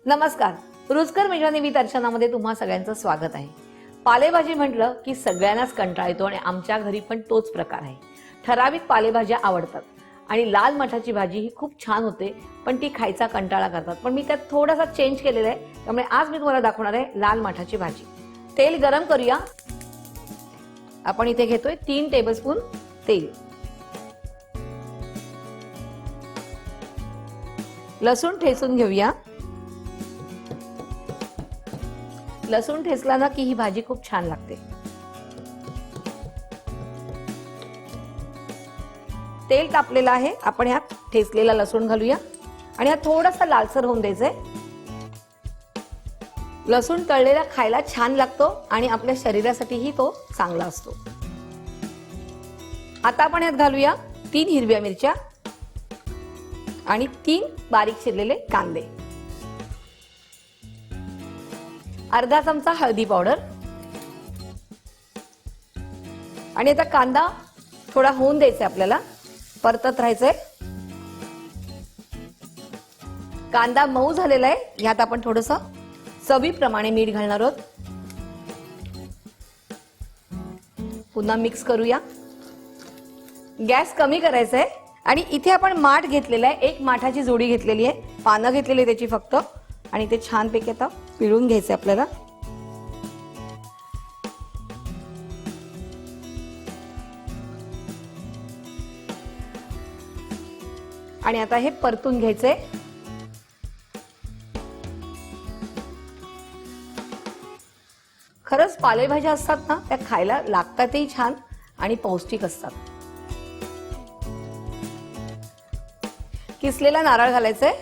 नमस्कार. रुचकर मेजवानी विथ अर्चनामध्ये तुम्हा सगळ्यांचं स्वागत आहे. पालेभाजी म्हटलं की सगळ्यांनाच कंटाळा येतो आणि आमच्या घरी पण तोच प्रकार आहे. ठराविक पालेभाज्या आवडतात आणि लाल मठाची भाजी ही खूप छान होते, पण ती खायचा कंटाळा करतात. पण मी त्यात थोडासा चेंज केलेला आहे, त्यामुळे आज मी तुम्हाला दाखवणार आहे लाल मठाची भाजी. तेल गरम करूया. आपण इथे घेतोय 3 टेबलस्पून तेल. लसूण ठेचून घेऊया. लसूण ठेचला ना की ही भाजी खूप छान लागते. तेल तापलेलं आहे. आपण ह्यात ठेचलेला लसूण घालूया आणि हा थोडासा लालसर होऊन द्यायचंय. लसूण तळलेला खायला छान लागतो आणि आपल्या शरीरासाठीही तो चांगला असतो. आता आपण ह्यात घालूया 3 हिरव्या मिरच्या आणि 3 बारीक चिरलेले कांदे. अर्धा चमचा हळदी पावडर आणि आता कांदा थोडा होऊन द्यायचा आपल्याला, परतत राहायचंय. कांदा मऊ झालेला आहे. यात आपण थोडंसं चवीप्रमाणे मीठ घालणार आहोत. पुन्हा मिक्स करूया. गॅस कमी करायचा आहे आणि इथे आपण माठ घेतलेला आहे. एक माठाची जोडी घेतलेली आहे. पानं घेतलेली त्याची फक्त, आणि ते छानपैकी आता पिळून घ्यायचे आपल्याला. आणि आता हे परतून घ्यायचे. खरंच पालेभाज्या असतात ना, त्या खायला लागतातही छान आणि पौष्टिक असतात. किसलेला नारळ घालायचंय.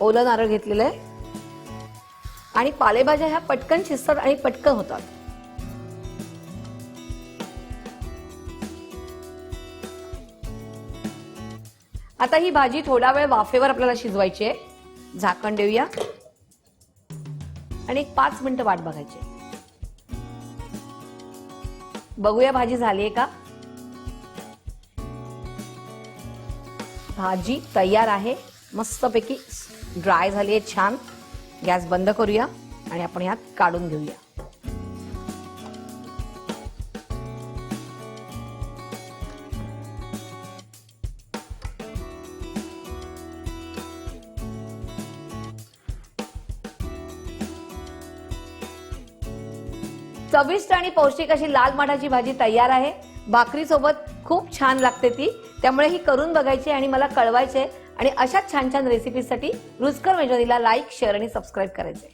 ओलं नारळ घेतलेलं आहे. आणि पालेभाज्या ह्या पटकन शिजतात आणि पटकन होतात. आता ही भाजी थोडा वेळ वाफेवर आपल्याला शिजवायची आहे. झाकण देऊया आणि 5 मिनिटं वाट बघायची. बघूया भाजी झालीये का. भाजी तयार आहे. मस्तपैकी ड्राय झाली आहे छान. गॅस बंद करूया आणि आपण यात काढून घेऊया. चविष्ट आणि पौष्टिक अशी लाल मठाची भाजी तयार आहे. भाकरी सोबत खूप छान लागते ती. त्यामुळे ही करून बघायची आणि मला कळवायचे. आणि अशाच छान छान रेसिपीसाठी रुचकर मेजवानीला लाईक, शेअर आणि सबस्क्राईब करायचे.